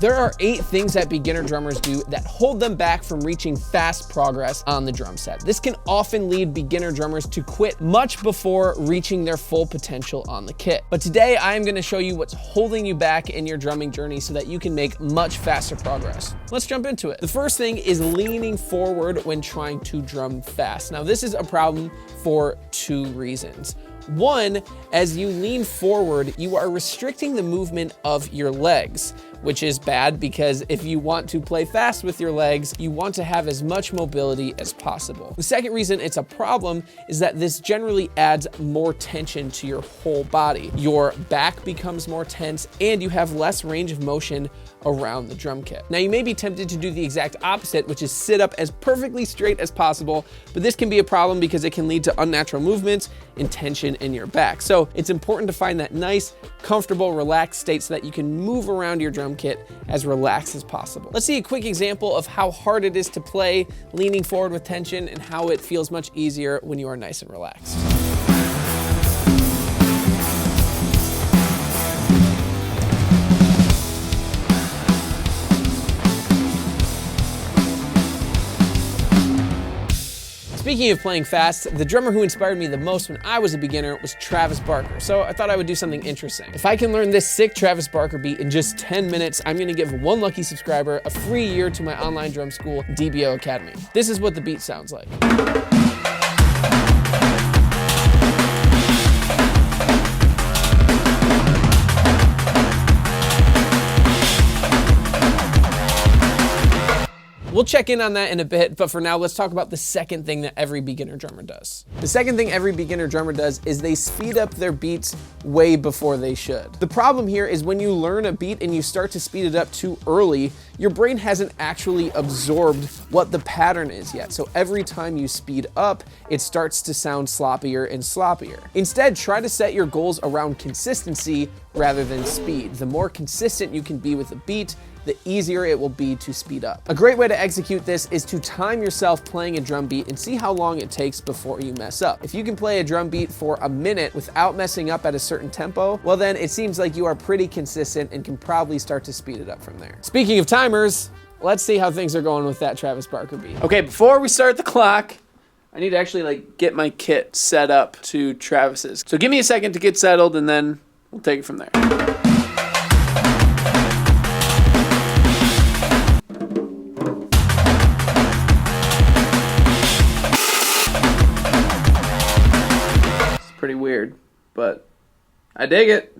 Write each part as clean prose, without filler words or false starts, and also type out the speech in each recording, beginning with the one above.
There are 8 things that beginner drummers do that hold them back from reaching fast progress on the drum set. This can often lead beginner drummers to quit much before reaching their full potential on the kit. But today I am going to show you what's holding you back in your drumming journey so that you can make much faster progress. Let's jump into it. The first thing is leaning forward when trying to drum fast. Now this is a problem for 2 reasons. One, as you lean forward, you are restricting the movement of your legs, which is bad because if you want to play fast with your legs, you want to have as much mobility as possible. The second reason it's a problem is that this generally adds more tension to your whole body. Your back becomes more tense and you have less range of motion around the drum kit. Now you may be tempted to do the exact opposite, which is sit up as perfectly straight as possible, but this can be a problem because it can lead to unnatural movements and tension in your back. So it's important to find that nice, comfortable, relaxed state so that you can move around your drum kit as relaxed as possible. Let's see a quick example of how hard it is to play leaning forward with tension and how it feels much easier when you are nice and relaxed. Speaking of playing fast, the drummer who inspired me the most when I was a beginner was Travis Barker, so I thought I would do something interesting. If I can learn this sick Travis Barker beat in just 10 minutes, I'm gonna give one lucky subscriber a free year to my online drum school, DBO Academy. This is what the beat sounds like. We'll check in on that in a bit, but for now, let's talk about the second thing that every beginner drummer does. The second thing every beginner drummer does is they speed up their beats way before they should. The problem here is when you learn a beat and you start to speed it up too early, your brain hasn't actually absorbed what the pattern is yet. So every time you speed up, it starts to sound sloppier and sloppier. Instead, try to set your goals around consistency rather than speed. The more consistent you can be with a beat, the easier it will be to speed up. A great way to execute this is to time yourself playing a drum beat and see how long it takes before you mess up. If you can play a drum beat for a minute without messing up at a certain tempo, well then it seems like you are pretty consistent and can probably start to speed it up from there. Speaking of timers, let's see how things are going with that Travis Barker beat. Okay, before we start the clock, I need to actually get my kit set up to Travis's. So give me a second to get settled and then we'll take it from there. Pretty weird, but I dig it.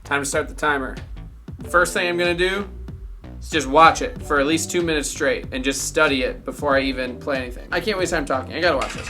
Time to start the timer. First thing I'm gonna do is just watch it for at least 2 minutes straight and just study it before I even play anything. I can't waste time talking, I gotta watch this.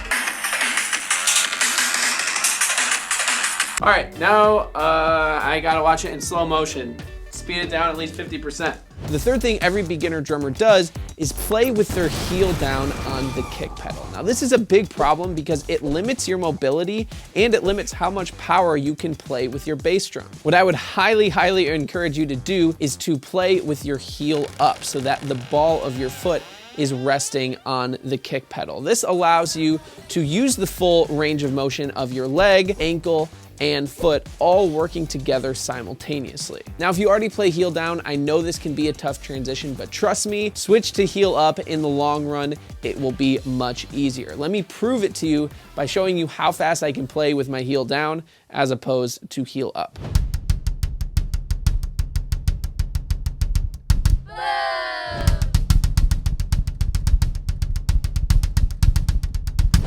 All right, now I gotta watch it in slow motion. Speed it down at least 50%. The third thing every beginner drummer does is play with their heel down on the kick pedal. Now this is a big problem because it limits your mobility and it limits how much power you can play with your bass drum. What I would highly encourage you to do is to play with your heel up so that the ball of your foot is resting on the kick pedal. This allows you to use the full range of motion of your leg, ankle, and foot all working together simultaneously. Now, if you already play heel down, I know this can be a tough transition, but trust me, switch to heel up. In the long run, it will be much easier. Let me prove it to you by showing you how fast I can play with my heel down as opposed to heel up.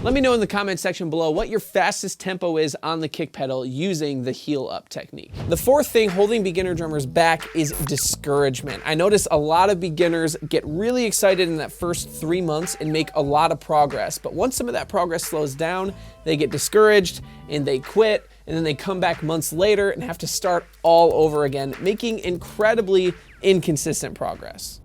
Let me know in the comment section below what your fastest tempo is on the kick pedal using the heel up technique. The fourth thing holding beginner drummers back is discouragement. I notice a lot of beginners get really excited in that first 3 months and make a lot of progress, but once some of that progress slows down, they get discouraged and they quit, and then they come back months later and have to start all over again, making incredibly inconsistent progress.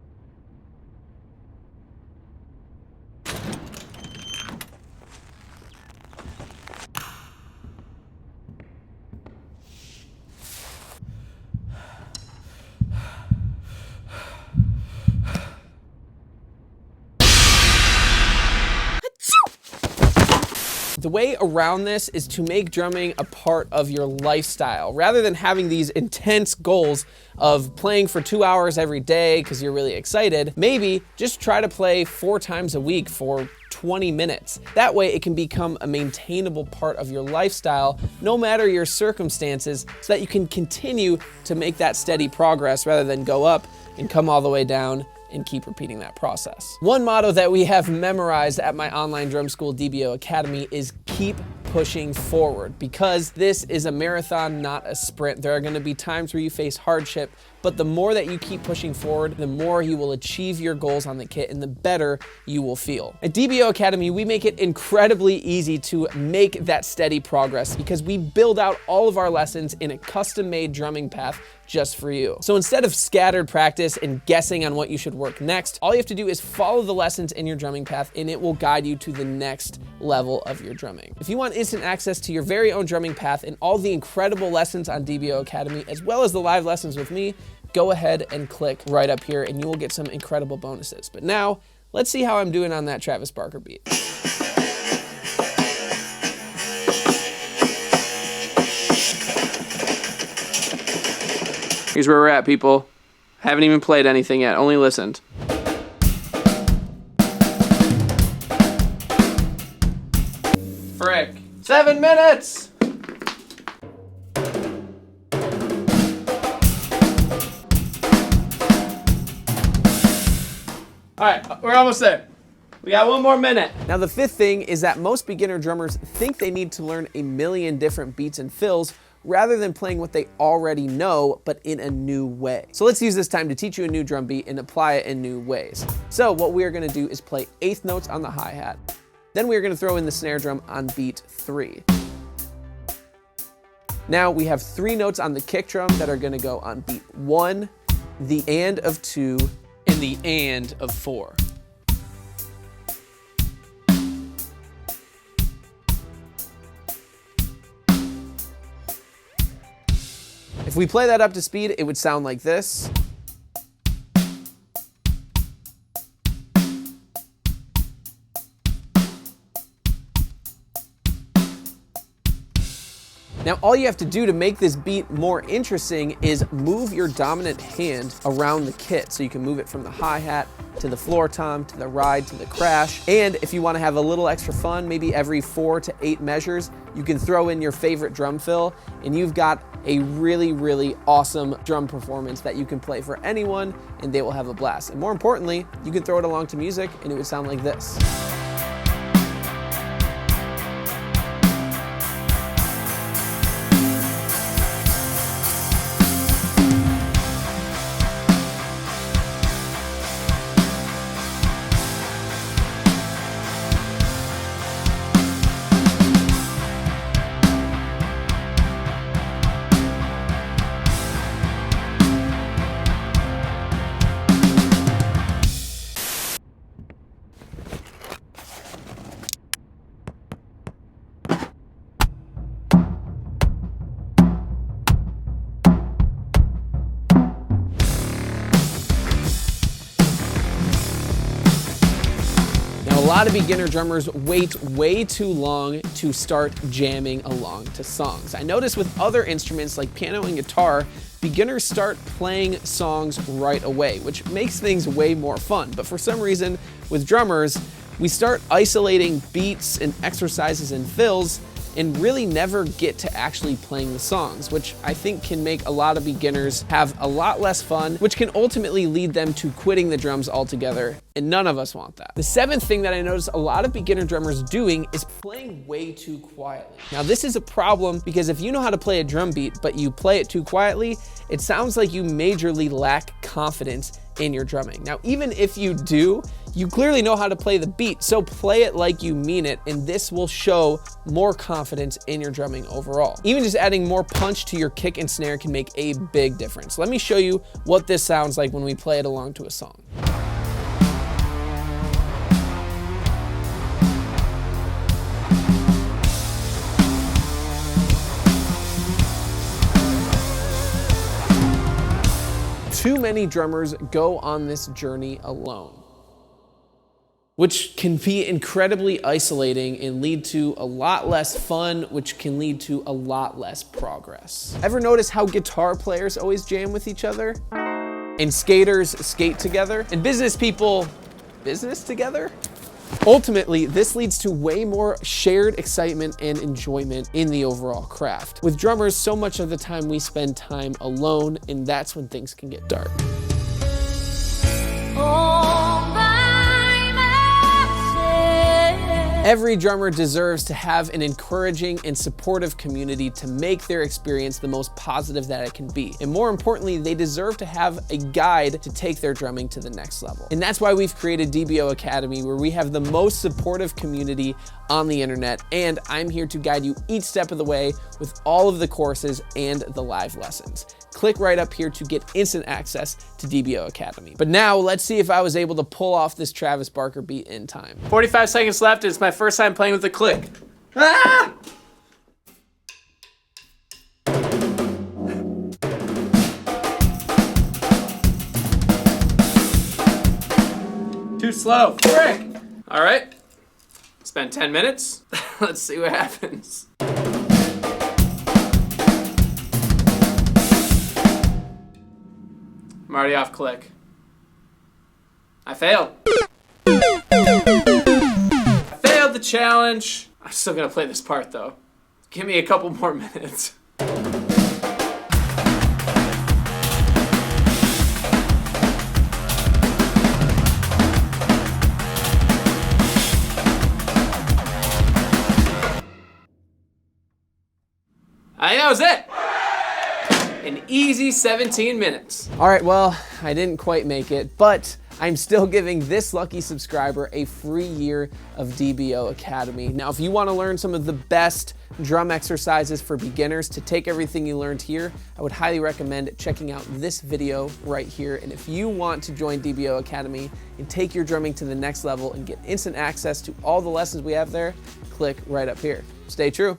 The way around this is to make drumming a part of your lifestyle. Rather than having these intense goals of playing for 2 hours every day because you're really excited, maybe just try to play 4 times a week for 20 minutes. That way it can become a maintainable part of your lifestyle, no matter your circumstances, so that you can continue to make that steady progress rather than go up and come all the way down and keep repeating that process. One motto that we have memorized at my online drum school, DBO Academy, is keep pushing forward, because this is a marathon, not a sprint. There are going to be times where you face hardship, but the more that you keep pushing forward, the more you will achieve your goals on the kit and the better you will feel. At DBO Academy, we make it incredibly easy to make that steady progress because we build out all of our lessons in a custom-made drumming path just for you. So instead of scattered practice and guessing on what you should work next, all you have to do is follow the lessons in your drumming path and it will guide you to the next level of your drumming. If you want instant access to your very own drumming path and all the incredible lessons on DBO Academy, as well as the live lessons with me, go ahead and click right up here and you will get some incredible bonuses. But now, let's see how I'm doing on that Travis Barker beat. Here's where we're at, people. Haven't even played anything yet, only listened. Frick. 7 minutes! All right, we're almost there. We got 1 more minute. Now the 5th thing is that most beginner drummers think they need to learn a million different beats and fills rather than playing what they already know, but in a new way. So let's use this time to teach you a new drum beat and apply it in new ways. So what we are gonna do is play 1/8 notes on the hi-hat. Then we are gonna throw in the snare drum on beat 3. Now we have 3 notes on the kick drum that are gonna go on beat 1, the and of 2, and the and of 4. If we play that up to speed, it would sound like this. Now, all you have to do to make this beat more interesting is move your dominant hand around the kit. So you can move it from the hi-hat to the floor tom, to the ride, to the crash. And if you want to have a little extra fun, maybe every 4 to 8 measures, you can throw in your favorite drum fill, and you've got a really, really awesome drum performance that you can play for anyone, and they will have a blast. And more importantly, you can throw it along to music, and it would sound like this. A lot of beginner drummers wait way too long to start jamming along to songs. I notice with other instruments like piano and guitar, beginners start playing songs right away, which makes things way more fun. But for some reason, with drummers, we start isolating beats and exercises and fills and really never get to actually playing the songs, which I think can make a lot of beginners have a lot less fun, which can ultimately lead them to quitting the drums altogether, and none of us want that. The 7th thing that I notice a lot of beginner drummers doing is playing way too quietly. Now this is a problem because if you know how to play a drum beat, but you play it too quietly, it sounds like you majorly lack confidence in your drumming. Now, even if you do, you clearly know how to play the beat, so play it like you mean it, and this will show more confidence in your drumming overall. Even just adding more punch to your kick and snare can make a big difference. Let me show you what this sounds like when we play it along to a song. Too many drummers go on this journey alone. which can be incredibly isolating and lead to a lot less fun, which can lead to a lot less progress. Ever notice how guitar players always jam with each other? And skaters skate together? And business people business together? Ultimately, this leads to way more shared excitement and enjoyment in the overall craft. With drummers, so much of the time we spend time alone, and that's when things can get dark. Every drummer deserves to have an encouraging and supportive community to make their experience the most positive that it can be. And more importantly, they deserve to have a guide to take their drumming to the next level. And that's why we've created DBO Academy, where we have the most supportive community on the internet. And I'm here to guide you each step of the way with all of the courses and the live lessons. Click right up here to get instant access to DBO Academy. But now let's see if I was able to pull off this Travis Barker beat in time. 45 seconds left. It's my first time playing with the click. Ah! Too slow. Frick! All right. Spend 10 minutes. Let's see what happens. I'm already off click. I failed. I failed the challenge. I'm still gonna play this part though. Give me a couple more minutes. I think that was it. An easy 17 minutes. All right, well, I didn't quite make it, but I'm still giving this lucky subscriber a free year of DBO Academy. Now, if you want to learn some of the best drum exercises for beginners to take everything you learned here, I would highly recommend checking out this video right here. And if you want to join DBO Academy and take your drumming to the next level and get instant access to all the lessons we have there, click right up here. Stay true.